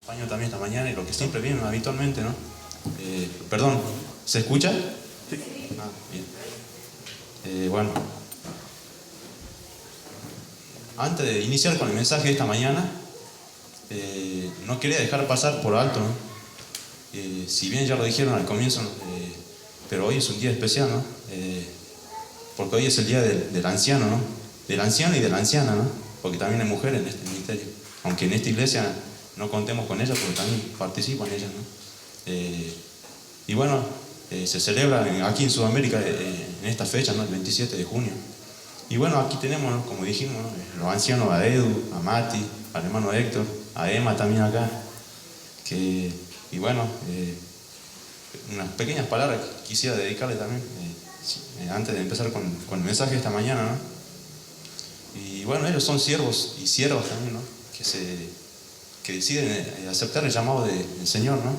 Baño también esta mañana y lo que siempre vienen habitualmente, ¿no? Perdón, ¿se escucha? Sí. Ah, bien. Bueno, antes de iniciar con el mensaje de esta mañana, no quería dejar pasar por alto, ¿no? Si bien ya lo dijeron al comienzo, ¿no? Pero hoy es un día especial, ¿no? Porque hoy es el día del anciano, ¿no? Del anciano y de la anciana, ¿no? Porque también hay mujeres en este ministerio. Aunque en esta iglesia no contemos con ellas, porque también participan ellas, ¿no? Y bueno, se celebra aquí en Sudamérica en esta fecha, ¿no? El 27 de junio. Y bueno, aquí tenemos, ¿no? Como dijimos, ¿no? Los ancianos, a Edu, a Mati, al hermano Héctor, a Emma también acá. Y bueno, unas pequeñas palabras que quisiera dedicarle también, antes de empezar con el mensaje de esta mañana, ¿no? Y bueno, ellos son siervos y siervas también, ¿no? Que deciden aceptar el llamado del Señor, ¿no?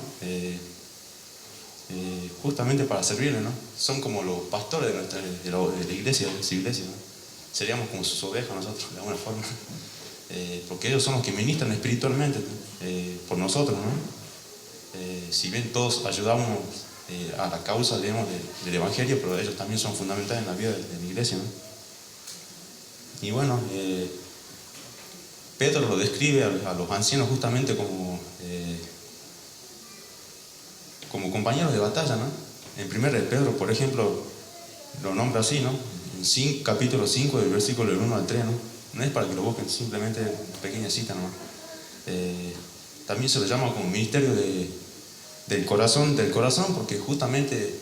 Justamente para servirle, ¿no? Son como los pastores de la iglesia, de su iglesia, ¿no? Seríamos como sus ovejas nosotros, de alguna forma. Porque ellos son los que ministran espiritualmente por nosotros, ¿no? Si bien todos ayudamos a la causa, digamos, del Evangelio, pero ellos también son fundamentales en la vida de la iglesia, ¿no? Y bueno, Pedro lo describe a los ancianos justamente como compañeros de batalla, ¿no? En 1 Pedro, por ejemplo, lo nombra así, ¿no? En capítulo 5, del versículo del 1 al 3, ¿no? No es para que lo busquen, simplemente una pequeña cita, ¿no? También se lo llama como ministerio del corazón, porque justamente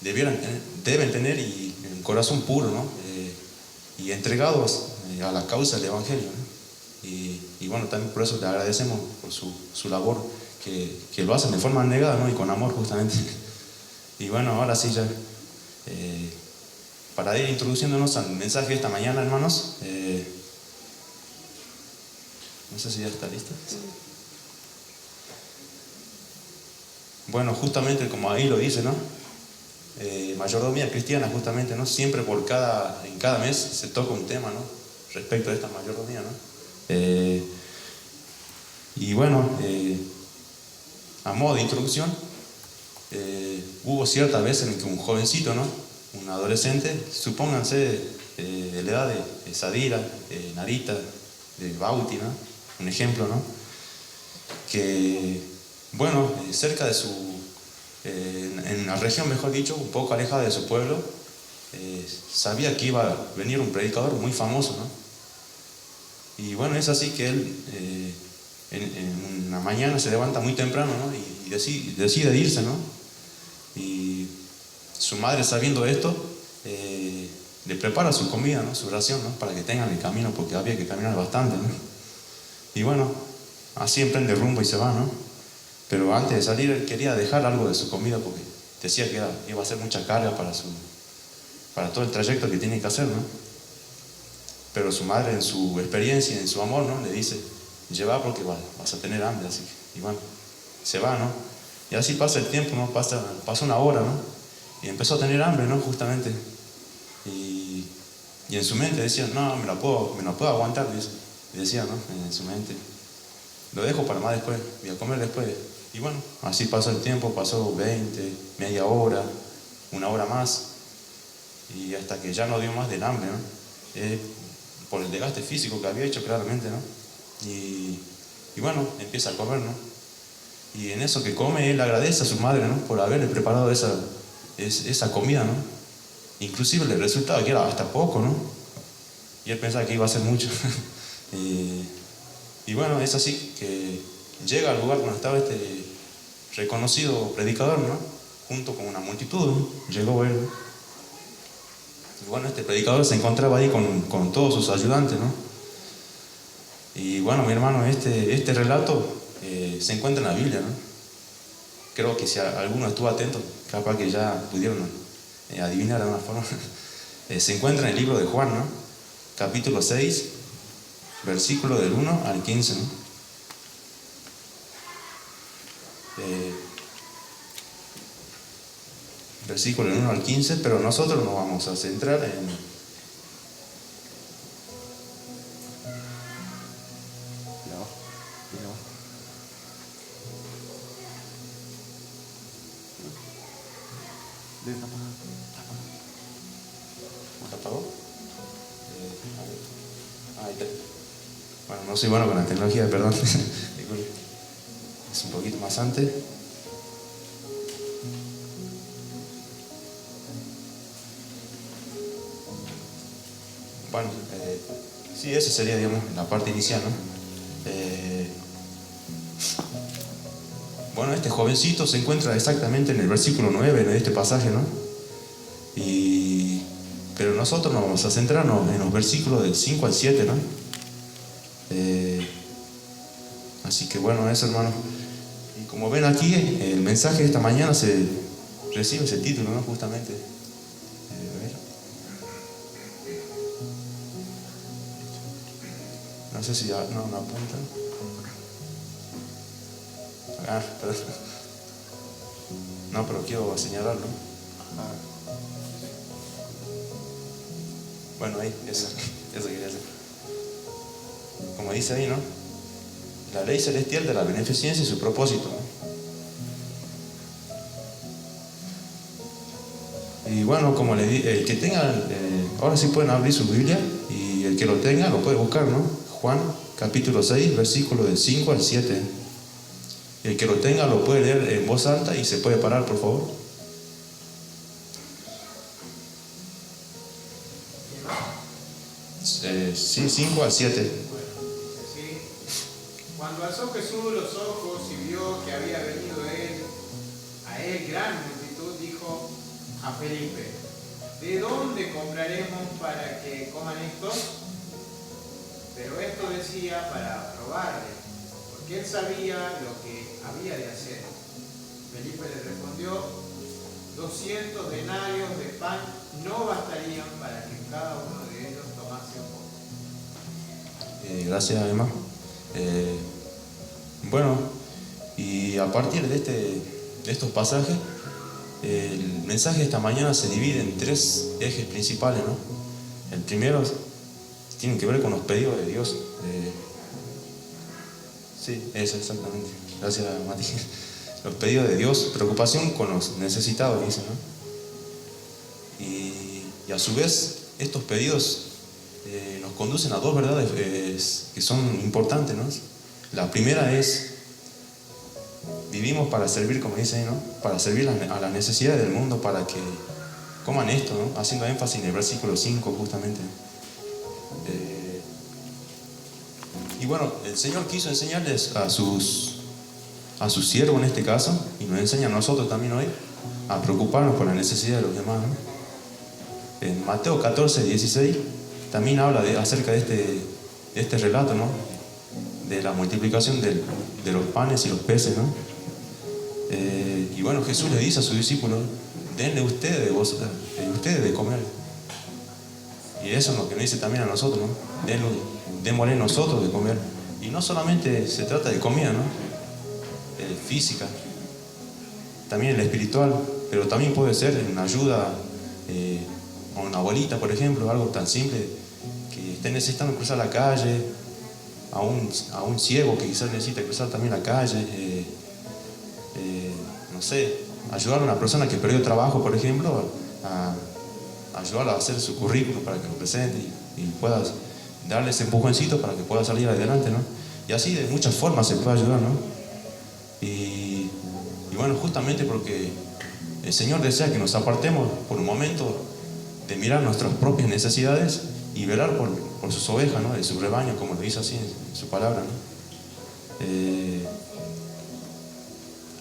deben tener un corazón puro, ¿no? Y entregados a la causa del Evangelio, ¿no? Y bueno, también por eso le agradecemos por su labor, que lo hacen de forma negada, ¿no? Y con amor, justamente. Y bueno, ahora sí ya, para ir introduciéndonos al mensaje de esta mañana, hermanos, no sé si ya está lista. Bueno, justamente como ahí lo dice, ¿no? Mayordomía cristiana, justamente, ¿no? Siempre en cada mes se toca un tema, ¿no? Respecto a esta mayordomía, ¿no? Y bueno, a modo de introducción, hubo ciertas veces en que un jovencito, ¿no? Un adolescente, supónganse de la edad de Sadira, de Narita, de Bauti, ¿no? Un ejemplo, ¿no? Que, bueno, cerca de en la región, mejor dicho, un poco alejada de su pueblo, sabía que iba a venir un predicador muy famoso, ¿no? Y bueno, es así que él en una mañana se levanta muy temprano, ¿no? Y decide irse, ¿no? Y su madre, sabiendo esto, le prepara su comida, ¿no? Su ración, ¿no? Para que tengan el camino, porque había que caminar bastante, ¿no? Y bueno, así emprende rumbo y se va, ¿no? Pero antes de salir él quería dejar algo de su comida porque decía que iba a ser mucha carga para todo el trayecto que tiene que hacer, ¿no? Pero su madre, en su experiencia, en su amor, ¿no? Le dice, lleva porque vas a tener hambre, así que, y bueno, se va, ¿no? Y así pasa el tiempo, ¿no? Pasa una hora, ¿no? Y empezó a tener hambre, ¿no? Justamente. Y en su mente decía, no, me la puedo aguantar, decía, ¿no? En su mente. Lo dejo para más después, voy a comer después. Y bueno, así pasó el tiempo, pasó 20, media hora, una hora más. Y hasta que ya no dio más del hambre, ¿no? Por el desgaste físico que había hecho claramente, ¿no? Y bueno, empieza a comer, ¿no? Y en eso que come, él agradece a su madre, ¿no? Por haberle preparado esa comida, ¿no? Inclusive le resultaba que era hasta poco, ¿no? Y él pensaba que iba a ser mucho. Y bueno, es así que llega al lugar donde estaba este reconocido predicador, ¿no? Junto con una multitud, ¿no? Llegó él, ¿no? Y bueno, este predicador se encontraba ahí con todos sus ayudantes, ¿no? Y bueno, mi hermano, este relato se encuentra en la Biblia, ¿no? Creo que si alguno estuvo atento, capaz que ya pudieron adivinar de alguna forma. Se encuentra en el libro de Juan, ¿no? Capítulo 6, versículo del 1 al 15, ¿no? Versículo del 1 al 15, pero nosotros nos vamos a centrar ¿Se apagó? Ahí está. Bueno, no soy bueno con la tecnología, perdón. Es un poquito más antes. Bueno, sí, esa sería, digamos, la parte inicial, ¿no? Bueno, este jovencito se encuentra exactamente en el versículo 9 de este pasaje, ¿no? Pero nosotros nos vamos a centrarnos en los versículos del 5 al 7, ¿no? Así que bueno, eso, hermano. Y como ven aquí, el mensaje de esta mañana se recibe ese título, ¿no? Justamente. A ver. No sé si ya, no apunta. Perdón. No, pero quiero señalarlo. Bueno, ahí, eso quería hacer. Como dice ahí, ¿no? La ley celestial de la beneficencia y su propósito, ¿no? Y bueno, como le di, el que tenga, ahora sí pueden abrir su Biblia, y el que lo tenga lo puede buscar, ¿no? Juan capítulo 6, versículos del 5 al 7. El que lo tenga lo puede leer en voz alta y se puede parar, por favor. Sí, 5 al 7. Cuando alzó Jesús los ojos y vio que había venido a él gran multitud, dijo a Felipe: ¿de dónde compraremos para que coman estos? Pero esto decía para probarle, porque él sabía lo que había de hacer. Felipe le respondió: 200 denarios de pan no bastarían para que cada uno de ellos tomase un poco. Gracias, Emma. Bueno, y a partir de estos pasajes, el mensaje de esta mañana se divide en 3 ejes principales, ¿no? El primero tiene que ver con los pedidos de Dios. Sí, eso exactamente. Gracias, Mati. Los pedidos de Dios, preocupación con los necesitados, dice, ¿no? Y a su vez, estos pedidos nos conducen a 2 verdades que son importantes, ¿no? La primera es: vivimos para servir, como dice ahí, ¿no? Para servir a las necesidades del mundo, para que coman esto, ¿no? Haciendo énfasis en el versículo 5 justamente. Y bueno, el Señor quiso enseñarles a sus siervos en este caso, y nos enseña a nosotros también hoy, a preocuparnos por la necesidad de los demás, ¿no? En Mateo 14, 16 también habla acerca de este relato, ¿no? De la multiplicación de los panes y los peces, ¿no? Y bueno, Jesús le dice a sus discípulos: denle ustedes de comer. Y eso es lo que nos dice también a nosotros, ¿no? Démosle nosotros de comer. Y no solamente se trata de comida, ¿no? Física, también el espiritual, pero también puede ser una ayuda a una abuelita, por ejemplo, algo tan simple, que esté necesitando cruzar la calle, a un ciego que quizás necesita cruzar también la calle, no sé, ayudar a una persona que perdió trabajo, por ejemplo, a ayudarla a hacer su currículum para que lo presente y puedas darle ese empujoncito para que pueda salir adelante, ¿no? Y así de muchas formas se puede ayudar, ¿no? Y bueno, justamente porque el Señor desea que nos apartemos por un momento de mirar nuestras propias necesidades y velar por sus ovejas, ¿no? De su rebaño, como lo dice así en su palabra, ¿no?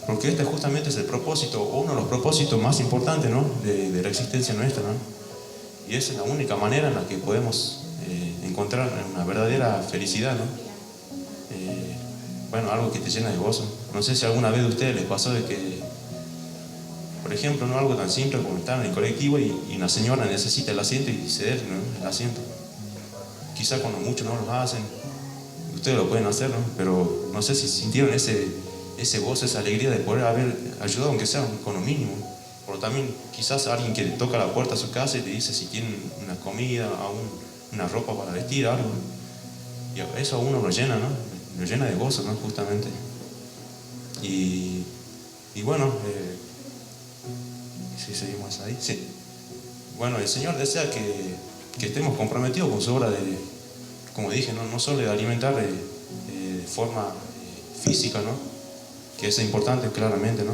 Porque este justamente es el propósito, o uno de los propósitos más importantes, ¿no? de la existencia nuestra, ¿no? Y esa es la única manera en la que podemos encontrar una verdadera felicidad, ¿no? Bueno, algo que te llena de gozo. No sé si alguna vez a ustedes les pasó de que, por ejemplo, no algo tan simple como estar en el colectivo y una señora necesita el asiento y ceder, ¿no? El asiento. Quizá cuando muchos no lo hacen, ustedes lo pueden hacer, ¿no? Pero no sé si sintieron ese gozo, esa alegría de poder haber ayudado, aunque sea con lo mínimo. O también quizás alguien que le toca la puerta a su casa y le dice si tienen una comida, una ropa para vestir, algo. Y eso a uno lo llena, ¿no? Lo llena de gozo, ¿no? Justamente. Y bueno, Si seguimos ahí, sí. Bueno, el Señor desea que estemos comprometidos con su obra de, como dije, no solo de alimentar de forma física, ¿no? Que es importante claramente, ¿no?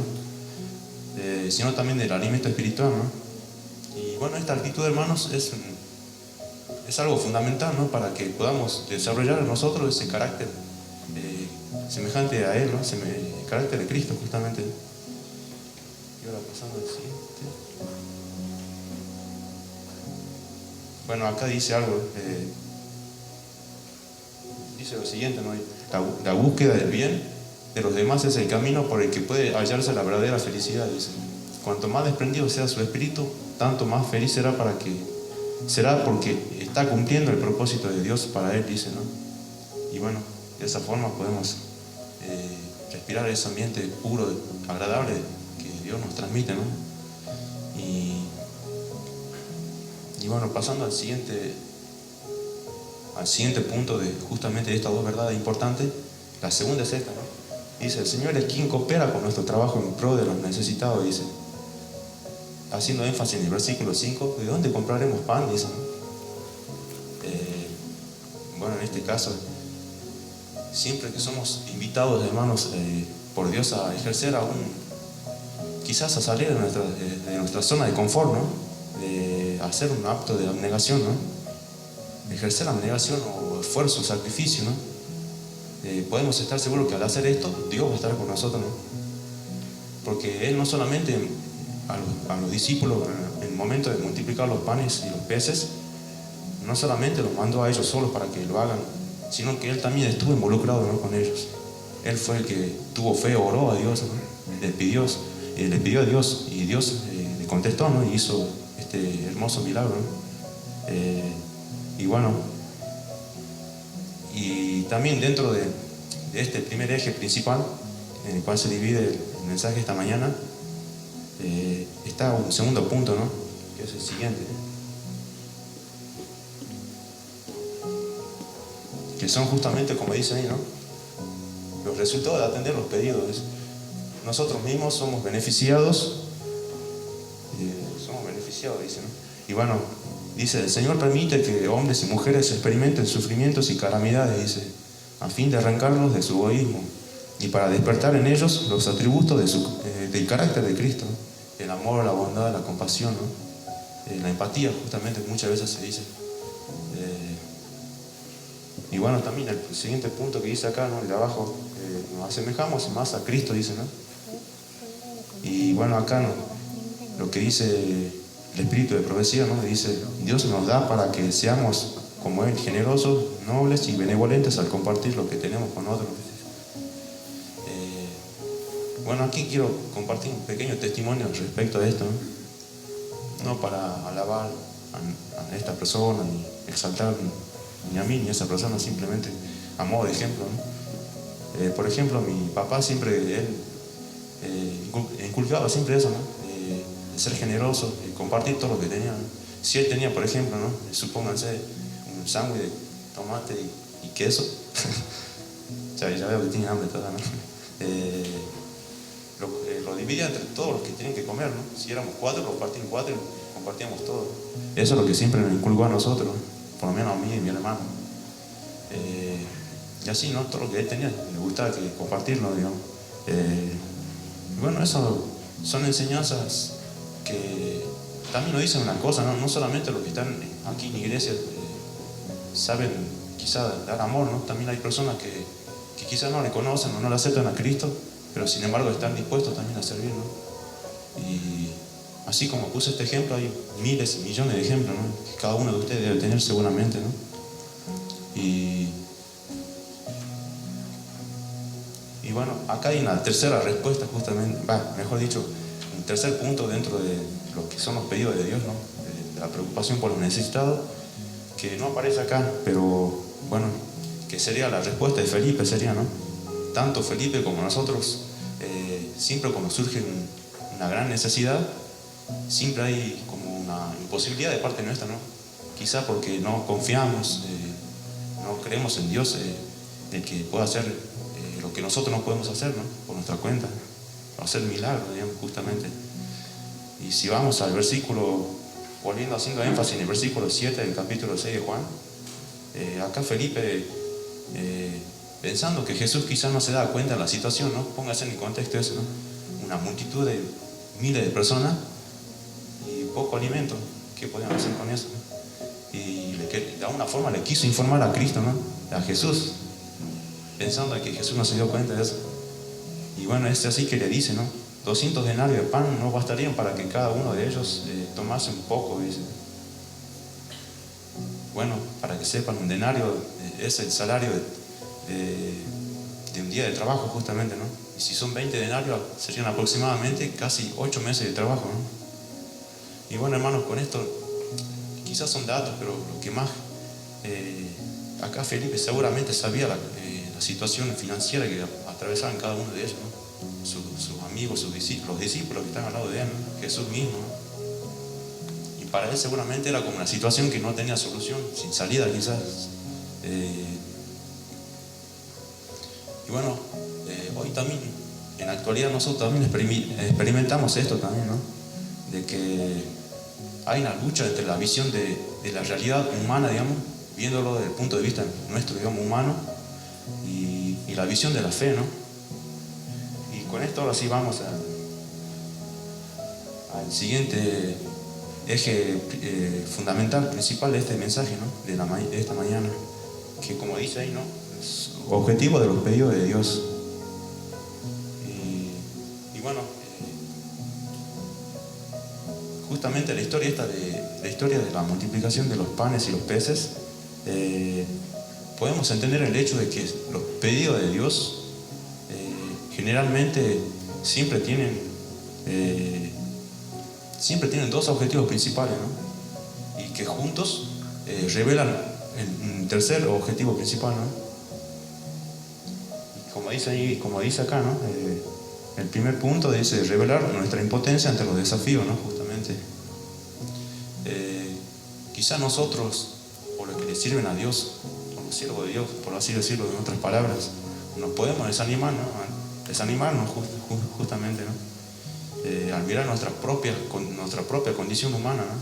Sino también del alimento espiritual, ¿no? Y bueno, esta actitud, hermanos, es algo fundamental, ¿no? Para que podamos desarrollar en nosotros ese carácter semejante a Él, ¿no? El carácter de Cristo, justamente. Y ahora pasando al siguiente. Bueno, acá dice algo, dice lo siguiente, ¿no? La búsqueda del bien de los demás es el camino por el que puede hallarse la verdadera felicidad, dice. Cuanto más desprendido sea su espíritu, tanto más feliz será porque está cumpliendo el propósito de Dios para él, dice, ¿no? Y bueno, de esa forma podemos respirar ese ambiente puro, agradable que Dios nos transmite, ¿no? Y bueno, pasando al siguiente punto de justamente estas dos verdades importantes, la segunda es esta, ¿no? Dice, el Señor es quien coopera con nuestro trabajo en pro de los necesitados, dice. Haciendo énfasis en el versículo 5, ¿de dónde compraremos pan? Dice, ¿no? Bueno, en este caso, siempre que somos invitados, hermanos, por Dios a ejercer quizás a salir de nuestra zona de confort, ¿no? Hacer un acto de abnegación, ¿no? Ejercer abnegación o esfuerzo, sacrificio, ¿no? Podemos estar seguros que al hacer esto, Dios va a estar con nosotros, ¿no? Porque Él no solamente a los discípulos en el momento de multiplicar los panes y los peces, no solamente los mandó a ellos solos para que lo hagan, sino que Él también estuvo involucrado, ¿no? Con ellos. Él fue el que tuvo fe, oró a Dios, ¿no? Le pidió a Dios y Dios le contestó, ¿no? Y hizo este hermoso milagro, ¿no? Y bueno, y también dentro de este primer eje principal en el cual se divide el mensaje esta mañana, está un segundo punto, ¿no? Que es el siguiente, que son justamente, como dice ahí, ¿no? Los resultados de atender los pedidos. Nosotros mismos somos beneficiados, dice, ¿no? Y bueno, dice, el Señor permite que hombres y mujeres experimenten sufrimientos y calamidades, dice, a fin de arrancarlos de su egoísmo y para despertar en ellos los atributos del carácter de Cristo, ¿no? El amor, la bondad, la compasión, ¿no? La empatía, justamente, muchas veces se dice. Y bueno, también el siguiente punto que dice acá, ¿no? El de abajo, nos asemejamos más a Cristo, dice, ¿no? Y bueno, acá, ¿no? Lo que dice el espíritu de profecía, ¿no? Dice, Dios nos da para que seamos como Él, generosos, nobles y benevolentes al compartir lo que tenemos con otros. Bueno, aquí quiero compartir un pequeño testimonio respecto a esto, no para alabar a esta persona, ni exaltar ni a mí ni a esa persona, simplemente a modo de ejemplo, ¿no? Por ejemplo, mi papá siempre, él inculcaba siempre eso, ¿no? De ser generoso, de compartir todo lo que tenía, ¿no? Si él tenía, por ejemplo, ¿no? Supónganse un sándwich de tomate y queso, ya veo que tiene hambre toda, ¿no? Lo dividía entre todos los que tienen que comer, ¿no? Si éramos 4, lo partían 4 y compartíamos todo. Eso es lo que siempre nos inculcó a nosotros, ¿no? Por lo menos a mí y a mi hermano. Y así, ¿no? Todo lo que él tenía, le gustaba compartirlo, digamos. Bueno, eso son enseñanzas que también nos dicen una cosa, ¿no? No solamente los que están aquí en la iglesia saben quizá dar amor, ¿no? También hay personas que quizás no le conocen o no le aceptan a Cristo, pero sin embargo están dispuestos también a servir, ¿no? Y así como puse este ejemplo, hay miles y millones de ejemplos, ¿no? Que cada uno de ustedes debe tener seguramente, ¿no? Y bueno, acá hay una tercera respuesta justamente, mejor dicho, un tercer punto dentro de lo que son los pedidos de Dios, ¿no? De la preocupación por los necesitados, que no aparece acá, pero bueno, que sería la respuesta de Felipe, sería, ¿no? Tanto Felipe como nosotros, siempre cuando surge una gran necesidad, siempre hay como una imposibilidad de parte nuestra, ¿no? Quizá porque no confiamos, no creemos en Dios, el que pueda hacer lo que nosotros no podemos hacer, ¿no? Por nuestra cuenta, hacer milagros, digamos, justamente. Y si vamos al versículo, volviendo haciendo énfasis en el versículo 7 del capítulo 6 de Juan, acá Felipe, pensando que Jesús quizás no se da cuenta de la situación, ¿no? Póngase en el contexto eso, ¿no? Una multitud de miles de personas y poco alimento, ¿qué podían hacer con eso, ¿no? Y de alguna forma le quiso informar a Cristo, ¿no? A Jesús, pensando que Jesús no se dio cuenta de eso. Y bueno, es así que le dice, ¿no? 200 denarios de pan no bastarían para que cada uno de ellos tomase un poco, dice. Bueno, para que sepan, un denario es el salario de un día de trabajo justamente, ¿no? Y si son 20 denarios, serían aproximadamente casi 8 meses de trabajo, ¿no? Y bueno, hermanos, con esto quizás son datos, pero lo que más acá Felipe seguramente sabía la situación financiera que atravesaban cada uno de ellos, ¿no? Sus amigos, sus discípulos, los discípulos que están al lado de él, ¿no? Jesús mismo, ¿no? Y para él seguramente era como una situación que no tenía solución, sin salida quizás. Y bueno, hoy también, en la actualidad nosotros también experimentamos esto también, ¿no? De que hay una lucha entre la visión de la realidad humana, digamos, viéndolo desde el punto de vista nuestro, digamos, humano, y la visión de la fe, ¿no? Y con esto ahora sí vamos al siguiente eje fundamental, principal de este mensaje, ¿no? De esta mañana, que como dice ahí, ¿no? Es objetivo de los pedidos de Dios. Y bueno, justamente la historia de la multiplicación de los panes y los peces, podemos entender el hecho de que los pedidos de Dios generalmente siempre tienen dos objetivos principales, ¿no? Y que juntos revelan un tercer objetivo principal, ¿no? Y como dice ahí, como dice acá, ¿no? El primer punto dice revelar nuestra impotencia ante los desafíos, ¿no? Justamente. Quizá nosotros, o los que le sirven a Dios, o los siervos de Dios, por así decirlo en otras palabras, nos podemos desanimar, ¿no? Desanimamos justamente, ¿no? Al mirar nuestra propia condición humana, ¿no?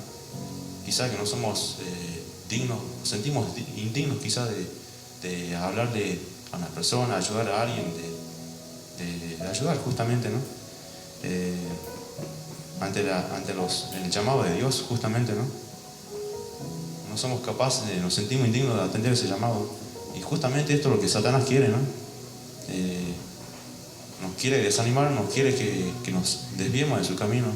Quizás que no somos dignos, nos sentimos indignos quizás de hablarle a una persona, ayudar a alguien, de ayudar justamente, ¿no? Ante el llamado de Dios justamente, ¿no? No somos capaces, nos sentimos indignos de atender ese llamado. Y justamente esto es lo que Satanás quiere, ¿no? Nos quiere desanimar, nos quiere que nos desviemos de su camino.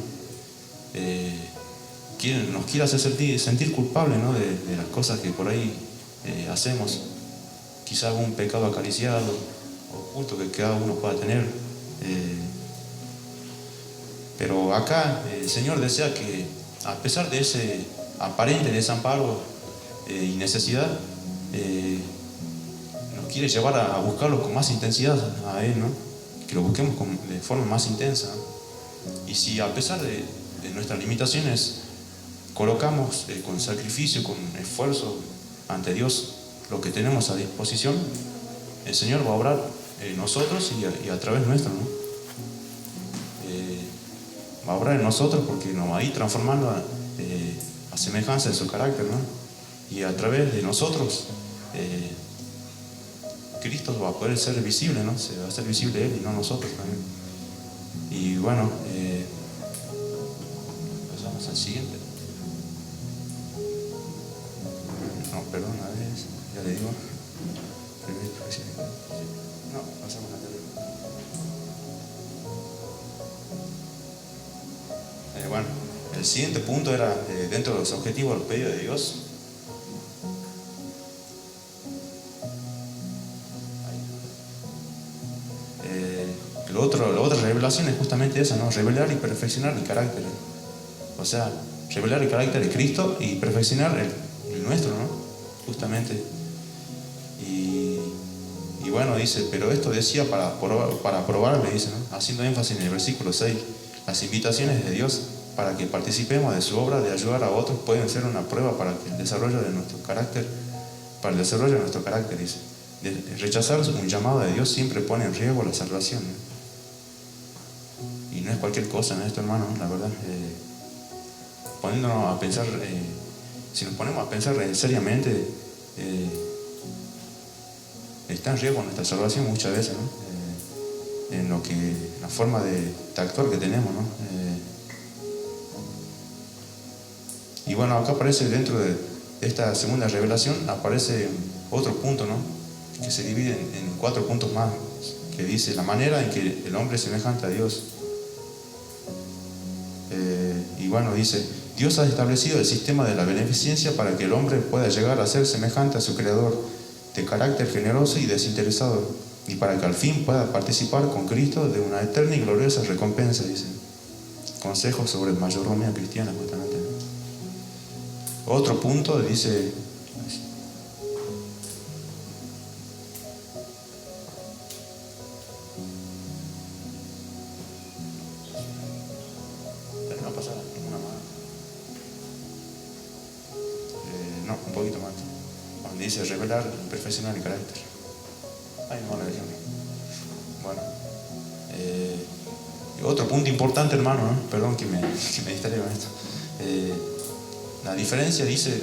Nos quiere hacer sentir culpables, ¿no? de las cosas que por ahí hacemos. Quizás un pecado acariciado, oculto que cada uno pueda tener. Pero acá el Señor desea que, a pesar de ese aparente desamparo y necesidad, nos quiere llevar a buscarlo con más intensidad a Él, ¿no? Que lo busquemos de forma más intensa. Y si a pesar de nuestras limitaciones colocamos con sacrificio, con esfuerzo ante Dios lo que tenemos a disposición, el Señor va a obrar en nosotros y a través nuestro, ¿no? Va a obrar en nosotros porque nos va a ir transformando a semejanza de su carácter, ¿no? Y a través de nosotros Cristo va a poder ser visible, ¿no? Se va a hacer visible Él y no nosotros también. Y bueno, pasamos al siguiente. No, perdón, a ver, ya le digo. No, pasamos a la bueno, el siguiente punto era dentro de los objetivos de los pedidos de Dios. La otra revelación es justamente esa, ¿no? Revelar y perfeccionar el carácter. O sea, revelar el carácter de Cristo y perfeccionar el nuestro, ¿no? Justamente. Y bueno, dice, pero esto decía para probarle, dice, ¿no? Haciendo énfasis en el versículo 6, las invitaciones de Dios para que participemos de su obra de ayudar a otros pueden ser una prueba para el desarrollo de nuestro carácter, dice. Rechazar un llamado de Dios siempre pone en riesgo la salvación, ¿no? Y no es cualquier cosa en esto, hermano, la verdad. Poniéndonos a pensar, si nos ponemos a pensar seriamente, está en riesgo nuestra salvación muchas veces, ¿no? En la forma de actuar que tenemos, ¿no? Y bueno, acá aparece dentro de esta segunda revelación, aparece otro punto, ¿no? Que se divide en 4 puntos más, que dice la manera en que el hombre es semejante a Dios. Y bueno, dice, Dios ha establecido el sistema de la beneficencia para que el hombre pueda llegar a ser semejante a su Creador, de carácter generoso y desinteresado, y para que al fin pueda participar con Cristo de una eterna y gloriosa recompensa, dice. Consejos sobre mayordomía cristiana, justamente. Otro punto dice, no pasa una más, no, un poquito más, donde dice revelar perfeccionar el carácter. Ay, no, la dejé. Bueno, otro punto importante, hermano, ¿no? Perdón que me distraiga con esto. La diferencia, dice,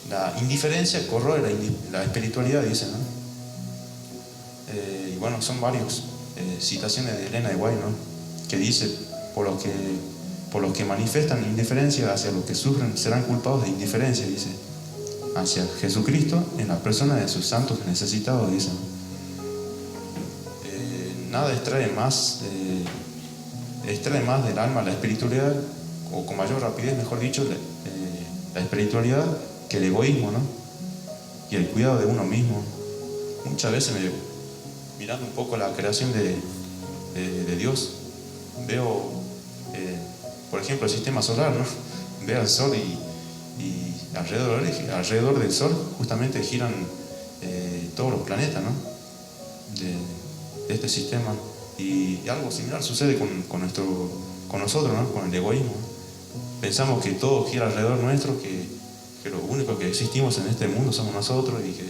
la indiferencia corroe la espiritualidad, dice, ¿no? Y bueno, son varias citaciones de Elena de White, ¿no? Que dice, por los que manifiestan indiferencia hacia los que sufren, serán culpados de indiferencia, dice, hacia Jesucristo en la persona de sus santos necesitados, dice. Nada extrae más del alma la espiritualidad, o con mayor rapidez, mejor dicho, la espiritualidad, que el egoísmo, ¿no? Y el cuidado de uno mismo. Muchas veces, mirando un poco la creación de Dios, veo, por ejemplo, el sistema solar, ¿no? Veo el Sol y alrededor del Sol justamente giran todos los planetas, ¿no? De este sistema. Y algo similar sucede con nosotros, ¿no? Con el egoísmo. Pensamos que todo gira alrededor nuestro, que lo único que existimos en este mundo somos nosotros, y que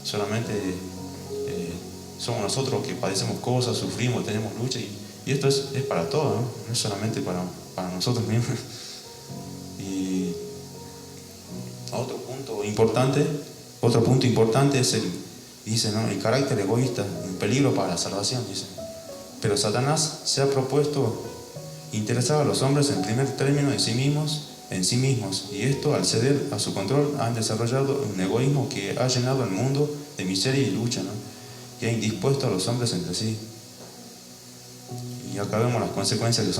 solamente somos nosotros que padecemos cosas, sufrimos, tenemos lucha, y esto es para todos, ¿no? No es solamente para nosotros mismos. Y otro punto importante es dice, ¿no? El carácter egoísta, un peligro para la salvación, dice. Pero Satanás se ha propuesto interesar a los hombres en primer término en sí mismos, y esto, al ceder a su control, han desarrollado un egoísmo que ha llenado el mundo de miseria y lucha, ¿no? Y ha indispuesto a los hombres entre sí. Y acá vemos las consecuencias que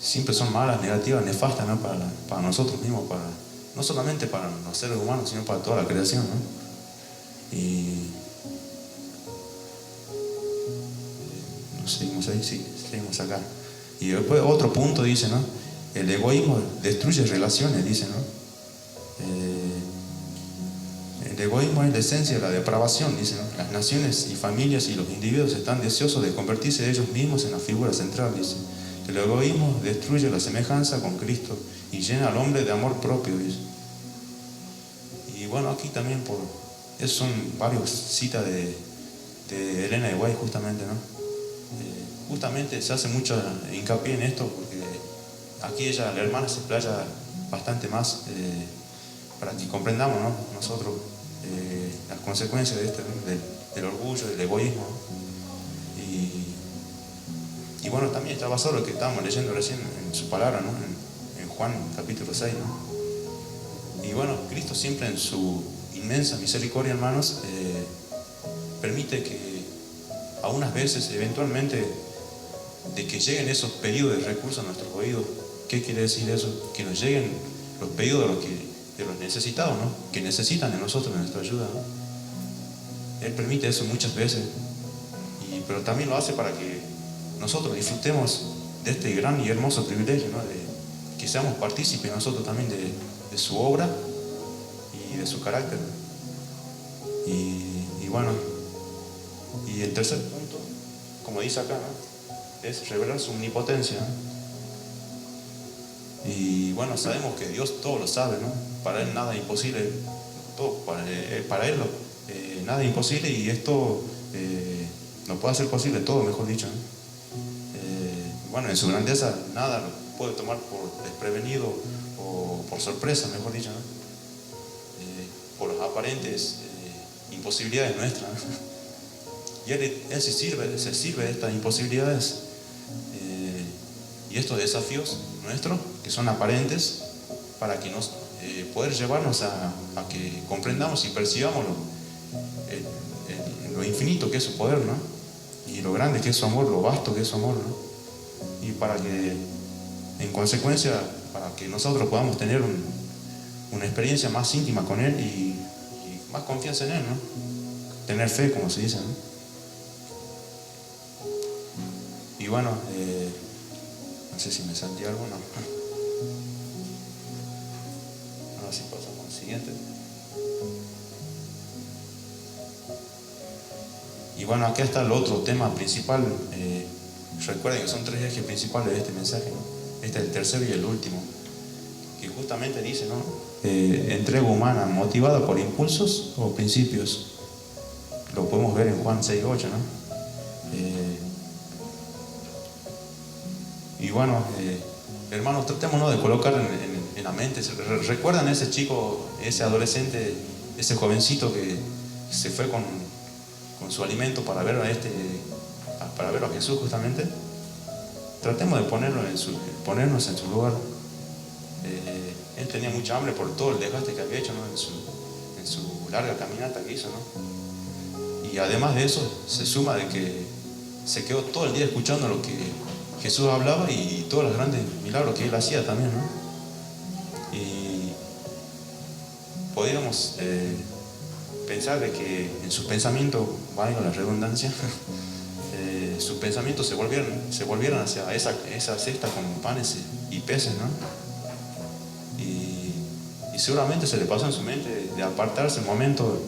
siempre son malas, negativas, nefastas, ¿no? Para nosotros mismos, no solamente para los seres humanos, sino para toda la creación, ¿no? Y seguimos ahí, sí, seguimos acá. Y después otro punto dice, ¿no? El egoísmo destruye relaciones, dice, ¿no? El egoísmo es la esencia de la depravación, dice, ¿no? Las naciones y familias y los individuos están deseosos de convertirse ellos mismos en la figura central, dice. El egoísmo destruye la semejanza con Cristo y llena al hombre de amor propio, dice. Y bueno, aquí también esos son varios citas de Elena de White, justamente, ¿no? Justamente se hace mucho hincapié en esto, porque aquí la hermana se explaya bastante más para que comprendamos, ¿no? Nosotros las consecuencias de esto, ¿no? del orgullo, del egoísmo. Y bueno, también está basado en lo que estábamos leyendo recién en su palabra, ¿no? En Juan capítulo 6, ¿no? Y bueno, Cristo siempre en su inmensa misericordia, hermanos, permite que a unas veces, eventualmente, de que lleguen esos pedidos de recursos a nuestros oídos. ¿Qué quiere decir eso? Que nos lleguen los pedidos de los necesitados, ¿no? Que necesitan de nosotros, de nuestra ayuda, ¿no? Él permite eso muchas veces, pero también lo hace para que nosotros disfrutemos de este gran y hermoso privilegio, ¿no? De que seamos partícipes nosotros también de su obra y de su carácter. Y bueno, y el tercer punto, como dice acá, ¿no? Es revelar su omnipotencia, ¿no? Y bueno, sabemos que Dios todo lo sabe, ¿no? Para Él nada es imposible, todo, para Él nada es imposible, y esto lo puede hacer posible todo, mejor dicho, ¿no? bueno, en su grandeza nada lo puede tomar por desprevenido o por sorpresa, mejor dicho, ¿no? Por las aparentes imposibilidades nuestras, ¿no? Y él se sirve de estas imposibilidades y estos desafíos nuestros, que son aparentes, para que nos poder llevarnos a que comprendamos y percibamos lo infinito que es su poder, ¿no? Y lo grande que es su amor, lo vasto que es su amor, ¿no? Y para que, en consecuencia, para que nosotros podamos tener una experiencia más íntima con Él y más confianza en Él, ¿no? Tener fe, como se dice, ¿no? Y bueno, no sé si me salté algo, no. Ahora sí pasamos al siguiente. Y bueno, aquí está el otro tema principal. Recuerden que son 3 ejes principales de este mensaje, ¿no? Este es el tercero y el último, que justamente dice, ¿no? Entrega humana motivada por impulsos o principios. Lo podemos ver en Juan 6:8, ¿no? Y bueno, hermanos, tratémonos de colocar en la mente. ¿Recuerdan ese chico, ese adolescente, ese jovencito que se fue con su alimento para ver a Jesús justamente? Tratemos de ponernos en su lugar. Él tenía mucha hambre por todo el desgaste que había hecho, ¿no? en su larga caminata que hizo, ¿no? Y además de eso, se suma de que se quedó todo el día escuchando lo que Jesús hablaba y todos los grandes milagros que Él hacía también, ¿no? Y podríamos pensar de que en sus pensamientos, valga la redundancia, sus pensamientos se volvieron hacia esa cesta con panes y peces, ¿no? Y seguramente se le pasó en su mente de apartarse un momento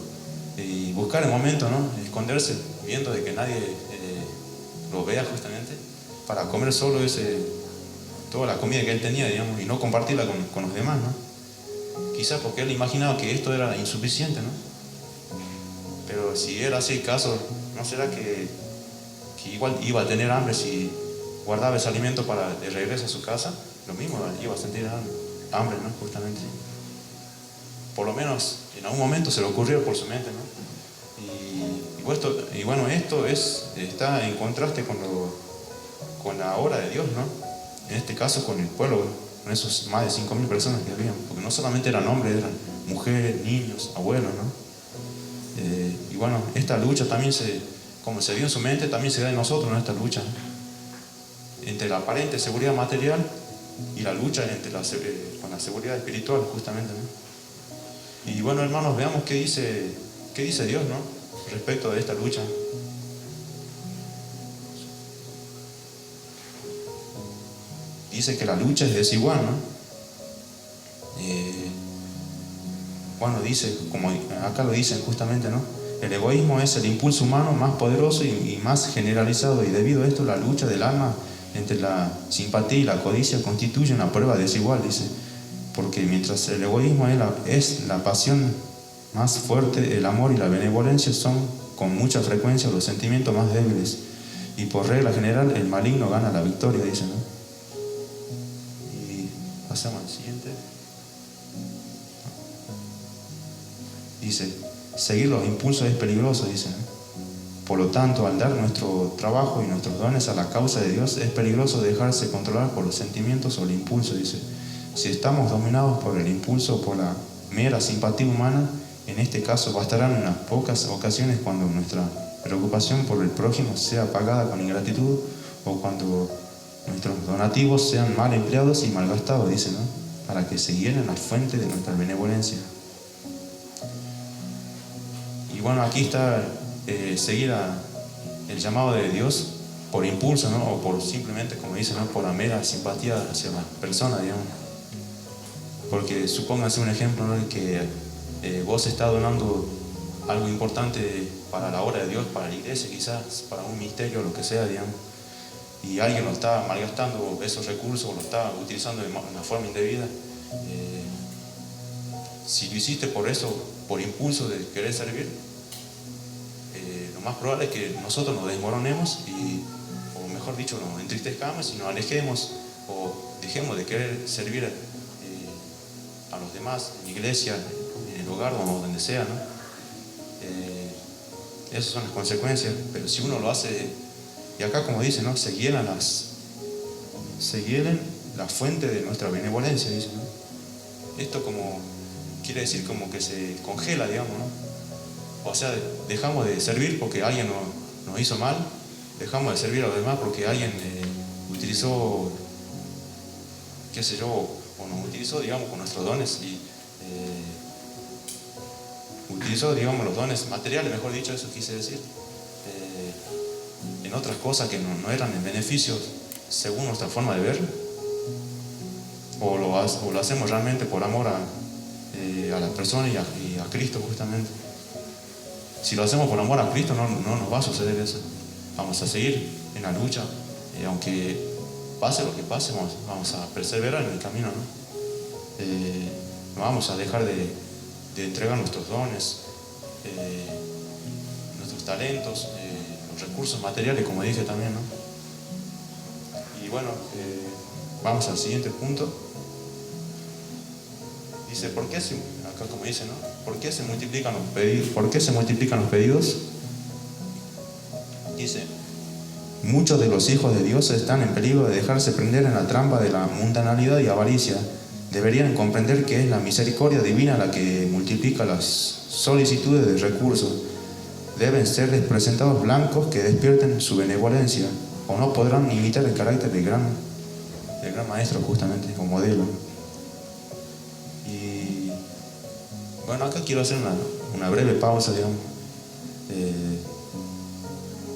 y buscar el momento, ¿no? Esconderse, viendo de que nadie lo vea justamente, para comer solo toda la comida que él tenía, digamos, y no compartirla con los demás, ¿no? Quizás porque él imaginaba que esto era insuficiente, ¿no? Pero si era así el caso, ¿no será que igual iba a tener hambre si guardaba ese alimento para de regreso a su casa? Lo mismo, iba a sentir hambre, ¿no? Justamente. Por lo menos en algún momento se le ocurrió por su mente, ¿no? Y bueno, esto está en contraste con la obra de Dios, ¿no? En este caso con el pueblo, con esos más de 5.000 personas que habían, porque no solamente eran hombres, eran mujeres, niños, abuelos, ¿no? Y bueno, esta lucha también como se dio en su mente, también se da en nosotros, ¿no? Esta lucha, ¿no? Entre la aparente seguridad material y la lucha con la seguridad espiritual, justamente, ¿no? Y bueno, hermanos, veamos qué dice Dios, ¿no? Respecto de esta lucha. Dice que la lucha es desigual, ¿no? Bueno, dice, como acá lo dicen justamente, ¿no? El egoísmo es el impulso humano más poderoso y más generalizado, y debido a esto la lucha del alma entre la simpatía y la codicia constituye una prueba desigual, dice. Porque mientras el egoísmo es la pasión más fuerte, el amor y la benevolencia son con mucha frecuencia los sentimientos más débiles. Y por regla general el maligno gana la victoria, dice, ¿no? Y pasamos al siguiente. Dice, seguir los impulsos es peligroso, dice, ¿no? Por lo tanto, al dar nuestro trabajo y nuestros dones a la causa de Dios, es peligroso dejarse controlar por los sentimientos o el impulso, dice. Si estamos dominados por el impulso o por la mera simpatía humana, en este caso bastarán unas pocas ocasiones cuando nuestra preocupación por el prójimo sea pagada con ingratitud o cuando nuestros donativos sean mal empleados y malgastados, dice, ¿no? Para que se llenen la fuente de nuestra benevolencia. Y bueno, aquí está seguir el llamado de Dios por impulso, ¿no? O por simplemente, como dicen, ¿no? Por la mera simpatía hacia la persona, digamos. Porque supónganse un ejemplo, ¿no? Que vos estás donando algo importante para la obra de Dios, para la iglesia, quizás para un ministerio, lo que sea, digamos, y alguien lo está malgastando esos recursos, o lo está utilizando de una forma indebida. Si lo hiciste por eso, por impulso de querer servir, lo más probable es que nosotros nos desmoronemos, o mejor mejor dicho, nos entristezcamos y nos alejemos o dejemos de querer servir a los demás, en la iglesia, en el hogar o donde sea, ¿no? Esas son las consecuencias, pero si uno lo hace, y acá como dice, ¿no? Se hielen la fuente de nuestra benevolencia, dice, ¿no? Esto como quiere decir como que se congela, digamos, ¿no? O sea, dejamos de servir porque alguien nos hizo mal, dejamos de servir a los demás porque alguien utilizó, qué sé yo, o nos utilizó, digamos, con nuestros dones y utilizó, digamos, los dones materiales, mejor dicho, eso quise decir, en otras cosas que no eran en beneficio según nuestra forma de ver, o lo hacemos realmente por amor a la persona y a Cristo justamente. Si lo hacemos por amor a Cristo no nos va a suceder eso. Vamos a seguir en la lucha, aunque pase lo que pase, vamos a perseverar en el camino, ¿no? No vamos a dejar de entregar nuestros dones, nuestros talentos, los recursos materiales, como dije también, ¿no? Y bueno, vamos al siguiente punto. Dice, ¿por qué acá como dice, ¿no? ¿Por qué se multiplican los pedidos? ¿Por qué se multiplican los pedidos? Dice, muchos de los hijos de Dios están en peligro de dejarse prender en la trampa de la mundanalidad y avaricia. Deberían comprender que es la misericordia divina la que multiplica las solicitudes de recursos. Deben serles presentados blancos que despierten su benevolencia, o no podrán imitar el carácter del gran maestro justamente, o modelo. Y bueno, acá quiero hacer una breve pausa, digamos.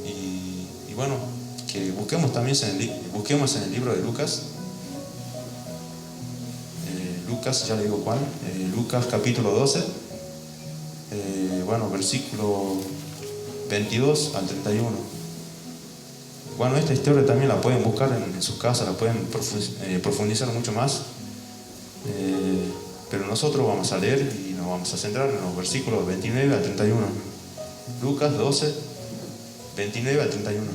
Y bueno, que busquemos también busquemos en el libro de Lucas. Lucas, ya le digo cuál, Lucas capítulo 12, bueno, versículo 22 al 31. Bueno, esta historia también la pueden buscar en sus casas, la pueden profundizar mucho más, pero nosotros vamos a leer y nos vamos a centrar en los versículos 29 al 31. Lucas 12, 29 al 31.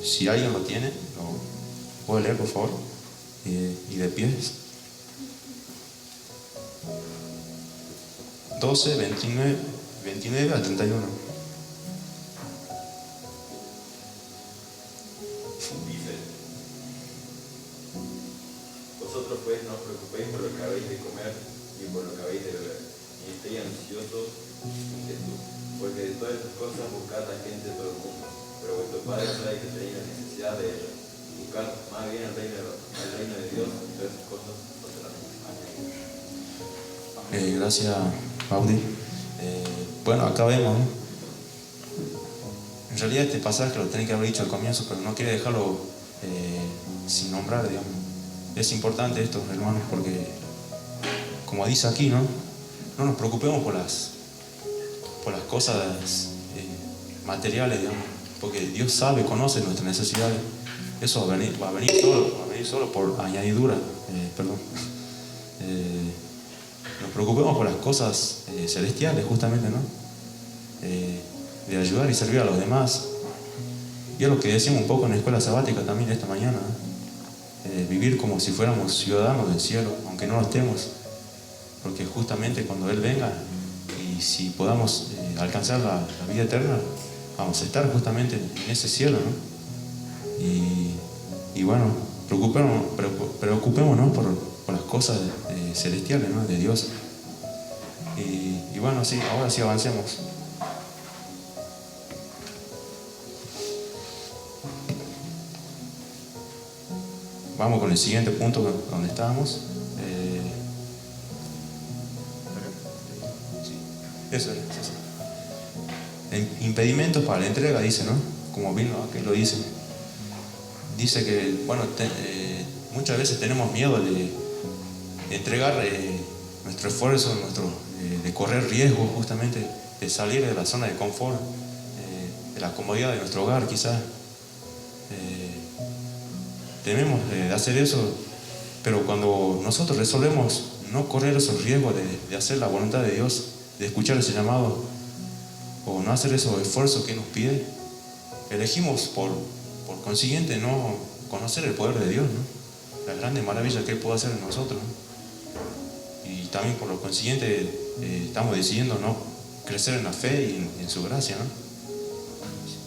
Si alguien lo tiene, ¿puedo leer, por favor? Y de pies. 12, 29 al 31. Dice, vosotros pues no os preocupéis por lo que habéis de comer ni por lo que habéis de beber, ni estéis ansiosos ni inquietud, porque de todas estas cosas buscad la gente de todo el mundo, pero vuestro Padre sabe que tenéis la necesidad de ello. Buscar más bien el reino de Dios y todas esas cosas os serán añadidas. Gracias, Paudi. Bueno, acá vemos, ¿no? En realidad este pasaje lo tenía que haber dicho al comienzo, pero no quiere dejarlo sin nombrar, digamos. Es importante esto, hermanos, porque como dice aquí, ¿no? No nos preocupemos por las cosas materiales, digamos, porque Dios sabe, conoce nuestras necesidades. Eso va a venir solo por añadidura, nos preocupemos por las cosas celestiales, justamente, ¿no? De ayudar y servir a los demás. Y es lo que decimos un poco en la escuela sabática también esta mañana, ¿no? Vivir como si fuéramos ciudadanos del cielo, aunque no lo estemos, porque justamente cuando Él venga y si podamos alcanzar la vida eterna, vamos a estar justamente en ese cielo, ¿no? Y bueno, preocupémonos por las cosas celestiales, ¿no? De Dios. Y bueno, sí, ahora sí avancemos. Vamos con el siguiente punto donde estábamos. Eso es. Impedimentos para la entrega, dice, ¿no? Como vino aquí lo dice. Dice que, bueno, muchas veces tenemos miedo de entregar nuestro esfuerzo, de correr riesgo justamente, de salir de la zona de confort, de la comodidad de nuestro hogar quizás. Tememos de hacer eso, pero cuando nosotros resolvemos no correr esos riesgos de hacer la voluntad de Dios, de escuchar ese llamado, o no hacer esos esfuerzos que nos pide, elegimos por consiguiente no conocer el poder de Dios, ¿no? Las grandes maravillas que Él puede hacer en nosotros, ¿no? Y también por lo consiguiente estamos decidiendo no crecer en la fe y en su gracia, ¿no?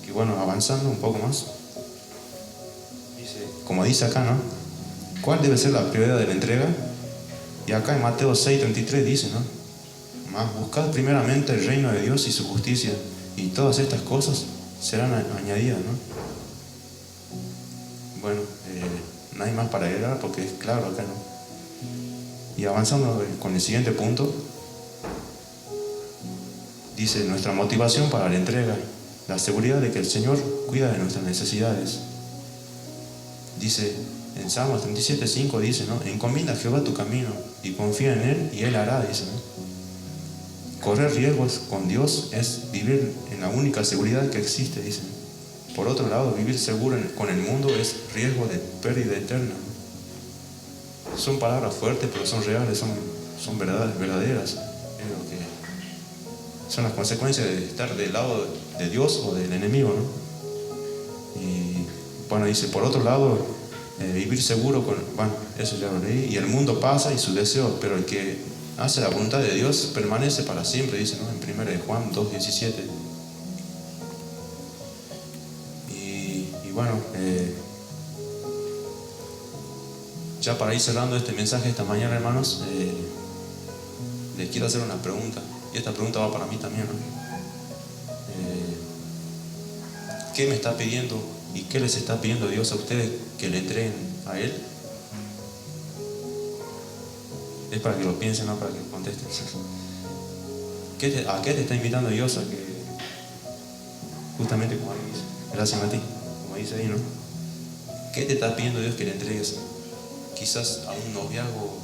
Que bueno, avanzando un poco más, como dice acá, ¿no? ¿Cuál debe ser la prioridad de la entrega? Y acá en Mateo 6:33 dice, ¿no? Mas buscad primeramente el reino de Dios y su justicia, y todas estas cosas serán añadidas, ¿no? Bueno, no hay más para agregar porque es claro acá, ¿no? Y avanzando con el siguiente punto, dice nuestra motivación para la entrega, la seguridad de que el Señor cuida de nuestras necesidades. Dice en Salmos 37:5 dice, ¿no? Encomienda a Jehová tu camino y confía en Él y Él hará, dice, ¿no? Correr riesgos con Dios es vivir en la única seguridad que existe, dice. Por otro lado, vivir seguro con el mundo es riesgo de pérdida eterna. Son palabras fuertes, pero son reales, son verdaderas. Es lo que son las consecuencias de estar del lado de Dios o del enemigo, ¿no? Y bueno, dice, por otro lado, vivir seguro con... Bueno, eso ya lo leí. Y el mundo pasa y sus deseos, pero el que hace la voluntad de Dios permanece para siempre, dice, ¿no? En 1 Juan 2:17. Y bueno, ya para ir cerrando este mensaje esta mañana, hermanos, les quiero hacer una pregunta. Y esta pregunta va para mí también, ¿no? ¿Qué me está pidiendo y qué les está pidiendo Dios a ustedes que le entreguen a Él? Es para que lo piensen, no para que lo contesten. ¿A qué te está invitando Dios? A que, justamente como ahí dice, gracias a ti, como dice ahí, ¿no? ¿Qué te está pidiendo Dios que le entregues? Quizás a un noviazgo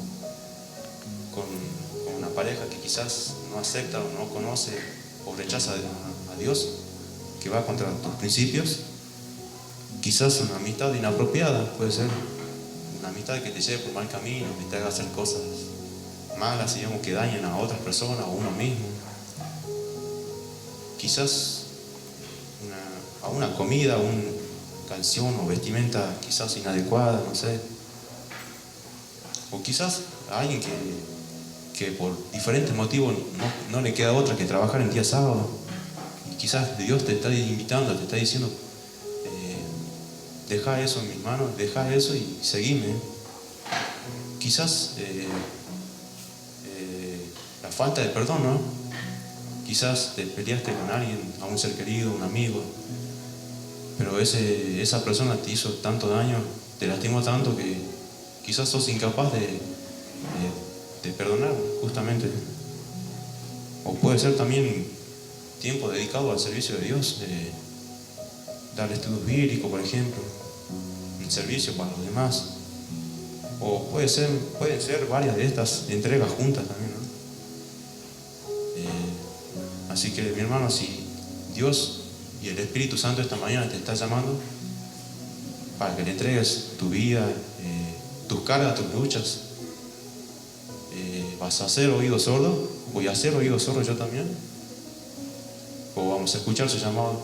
con una pareja que quizás no acepta o no conoce o rechaza a Dios, que va contra tus principios. Quizás una amistad inapropiada, puede ser una amistad que te lleve por mal camino, que te haga hacer cosas malas, digamos, que dañen a otras personas o a uno mismo. Quizás a una comida, una canción o vestimenta quizás inadecuada, no sé. O quizás a alguien que por diferentes motivos no le queda otra que trabajar el día sábado. Y quizás Dios te está invitando, te está diciendo, deja eso en mis manos, deja eso y seguime. Quizás la falta de perdón, ¿no? Quizás te peleaste con alguien, a un ser querido, un amigo, pero esa persona te hizo tanto daño, te lastimó tanto que quizás sos incapaz de perdonar, justamente. O puede ser también tiempo dedicado al servicio de Dios, dar estudios bíblicos, por ejemplo, un servicio para los demás. O pueden ser varias de estas entregas juntas también, ¿no? Así que, mi hermano, si Dios y el Espíritu Santo esta mañana te está llamando para que le entregues tu vida, tus cargas, tus luchas, ¿vas a hacer oído sordo? ¿Voy a hacer oído sordo yo también? ¿O vamos a escuchar su llamado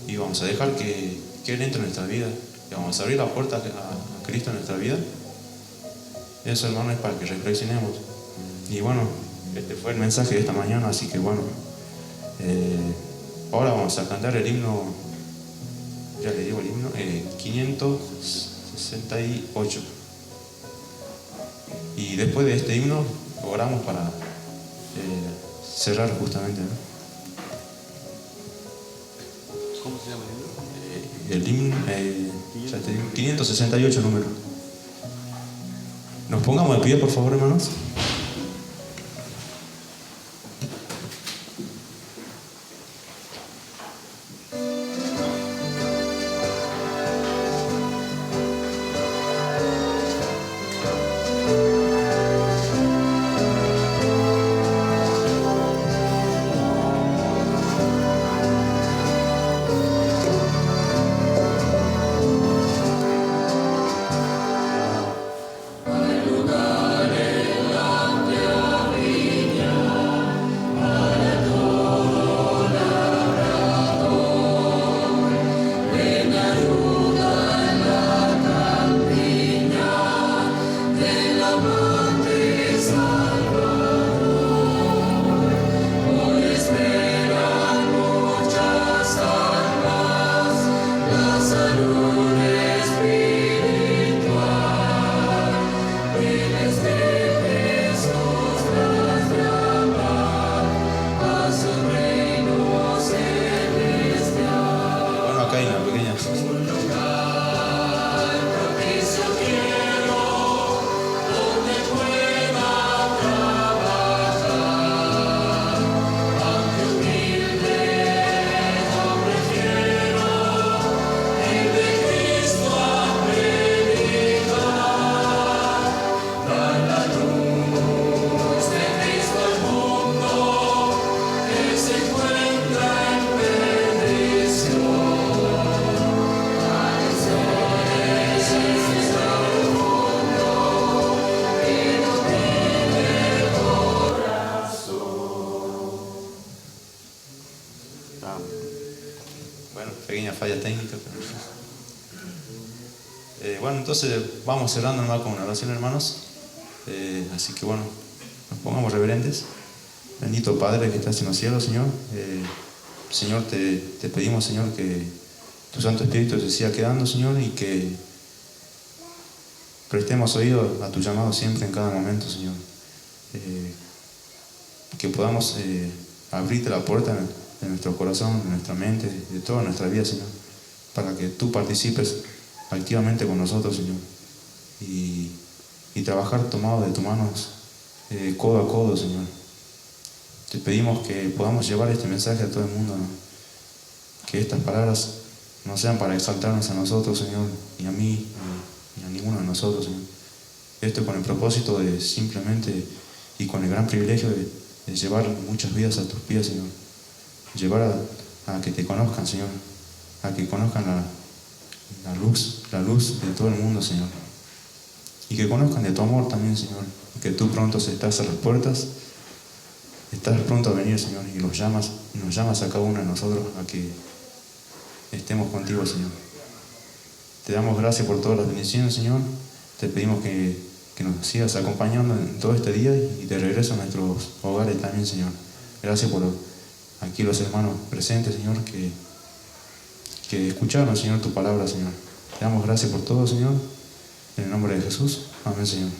y vamos a dejar que Él entre en nuestra vida y vamos a abrir la puerta a Cristo en nuestra vida? Eso, hermano, es para que reflexionemos. Y bueno, este fue el mensaje de esta mañana, así que bueno, ahora vamos a cantar el himno, ya le digo el himno, 568. Y después de este himno oramos para cerrar justamente, ¿no? ¿Cómo se llama el himno? El himno, ya te digo, 568 número. Nos pongamos de pie, por favor, hermanos. Hay lugar en la pequeña falla técnica. Bueno, entonces vamos cerrando nomás con una oración, hermanos. Así que bueno, nos pongamos reverentes. Bendito Padre que estás en los cielos, Señor. Señor, te pedimos, Señor, que tu Santo Espíritu se siga quedando, Señor, y que prestemos oído a tu llamado siempre, en cada momento, Señor. Que podamos abrirte la puerta de nuestro corazón, de nuestra mente, de toda nuestra vida, Señor, para que tú participes activamente con nosotros, Señor, y trabajar tomado de tus manos, codo a codo, Señor. Te pedimos que podamos llevar este mensaje a todo el mundo, ¿no? Que estas palabras no sean para exaltarnos a nosotros, Señor, ni a mí, ni a ninguno de nosotros, Señor. Esto con el propósito de simplemente y con el gran privilegio de llevar muchas vidas a tus pies, Señor. Llevar a que te conozcan, Señor, a que conozcan la luz de todo el mundo, Señor. Y que conozcan de tu amor también, Señor. Y que tú pronto estás a las puertas, estás pronto a venir, Señor, y nos llamas a cada uno de nosotros a que estemos contigo, Señor. Te damos gracias por todas las bendiciones, Señor. Te pedimos que nos sigas acompañando en todo este día y de regreso a nuestros hogares también, Señor. Gracias por aquí los hermanos presentes, Señor, que escucharon, Señor, tu palabra, Señor. Te damos gracias por todo, Señor. En el nombre de Jesús. Amén, Señor.